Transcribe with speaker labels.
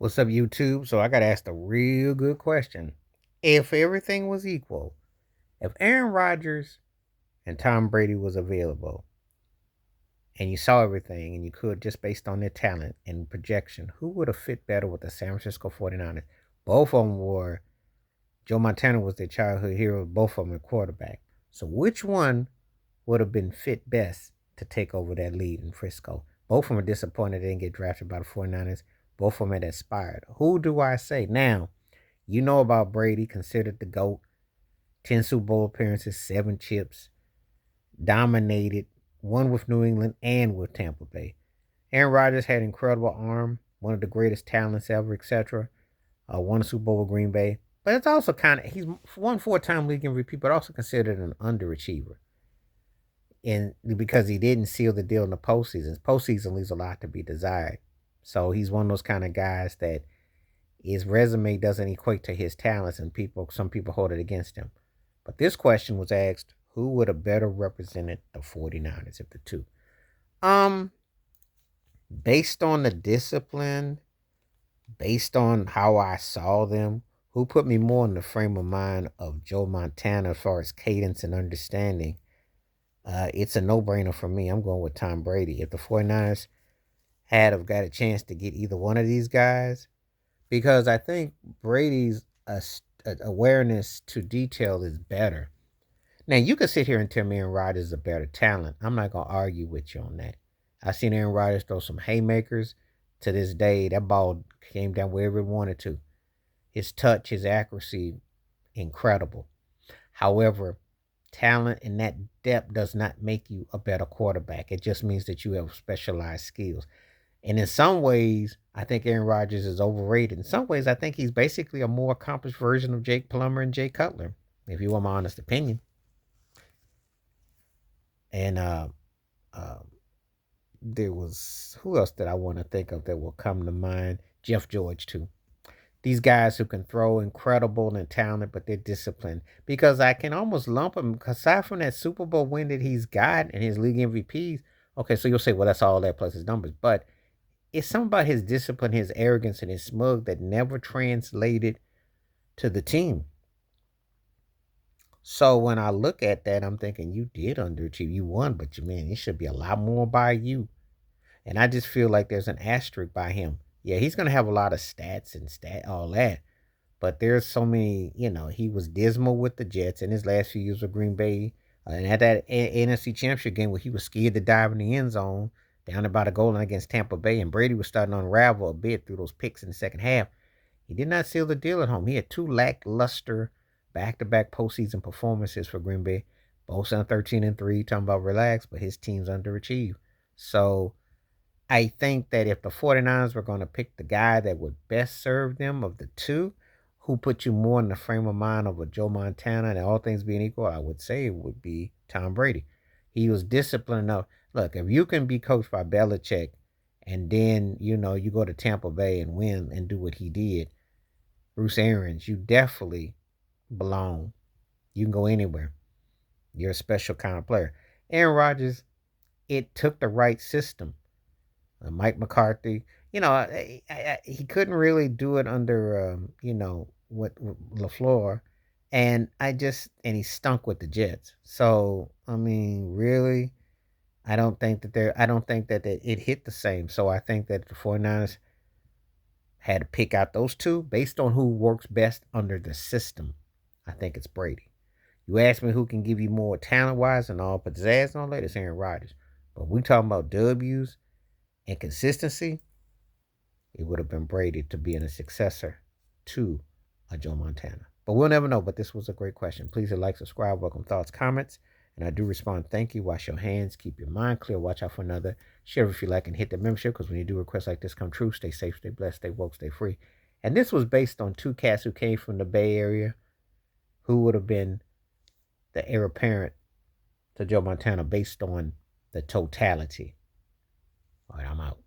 Speaker 1: What's up, YouTube? So I got asked a real good question. If everything was equal, if Aaron Rodgers and Tom Brady was available, and you saw everything and you could just based on their talent and projection, who would have fit better with the San Francisco 49ers? Both of them were, Joe Montana was their childhood hero, both of them at quarterback. So which one would have been fit best to take over that lead in Frisco? Both of them are disappointed they didn't get drafted by the 49ers. Both of them had aspired. Who do I say? Now, you know about Brady, considered the GOAT, 10 Super Bowl appearances, 7 chips, dominated, one with New England and with Tampa Bay. Aaron Rodgers had an incredible arm, one of the greatest talents ever, etc. Won a Super Bowl with Green Bay. But it's also he's won 4-time league MVP, but also considered an underachiever. And because he didn't seal the deal in the postseason. Postseason leaves a lot to be desired. So he's one of those kind of guys that his resume doesn't equate to his talents, and some people hold it against him. But this question was asked, who would have better represented the 49ers of the two? Um, Based on the discipline, based on how I saw them, who put me more in the frame of mind of Joe Montana as far as cadence and understanding, it's a no-brainer for me. I'm going with Tom Brady. If the 49ers had have got a chance to get either one of these guys, because I think Brady's awareness to detail is better. Now, you can sit here and tell me Aaron Rodgers is a better talent. I'm not going to argue with you on that. I've seen Aaron Rodgers throw some haymakers. To this day, that ball came down wherever it wanted to. His touch, his accuracy, incredible. However, talent and that depth does not make you a better quarterback. It just means that you have specialized skills. And in some ways, I think Aaron Rodgers is overrated. In some ways, I think he's basically a more accomplished version of Jake Plummer and Jay Cutler, if you want my honest opinion. And uh, there was, who else did I want to think of that will come to mind? Jeff George, too. These guys who can throw incredible and talented, but they're disciplined. Because I can almost lump them, aside from that Super Bowl win that he's got and his league MVPs. Okay, so you'll say, well, that's all that plus his numbers. But it's something about his discipline, his arrogance, and his smug that never translated to the team. So when I look at that, I'm thinking you did underachieve. You won, but you man, it should be a lot more by you. And I just feel like there's an asterisk by him. Yeah, he's gonna have a lot of stats and all that. But there's so many, he was dismal with the Jets in his last few years with Green Bay. And at that NFC Championship game where he was scared to dive in the end zone down about a goal line against Tampa Bay, and Brady was starting to unravel a bit through those picks in the second half. He did not seal the deal at home. He had 2 lackluster back-to-back postseason performances for Green Bay. Both on 13-3, talking about relax, but his team's underachieved. So I think that if the 49ers were going to pick the guy that would best serve them of the two, who put you more in the frame of mind of a Joe Montana, and all things being equal, I would say it would be Tom Brady. He was disciplined enough. Look, if you can be coached by Belichick and then, you go to Tampa Bay and win and do what he did, Bruce Arians, you definitely belong. You can go anywhere. You're a special kind of player. Aaron Rodgers, it took the right system. Mike McCarthy, he couldn't really do it under, with LaFleur, and he stunk with the Jets. So I mean, really, I don't think that it hit the same. So I think that the 49ers had to pick out those two based on who works best under the system. I think it's Brady. You ask me who can give you more talent wise and all, but pizzazz and all that, it's Aaron Rodgers. But we talking about W's and consistency, it would have been Brady to be in a successor to a Joe Montana. But we'll never know. But this was a great question. Please hit like, subscribe, welcome thoughts, comments. And I do respond, thank you. Wash your hands, keep your mind clear, watch out for another. Share if you like, and hit the membership, because when you do requests like this come true, stay safe, stay blessed, stay woke, stay free. And this was based on 2 cats who came from the Bay Area who would have been the heir apparent to Joe Montana based on the totality. All right, I'm out.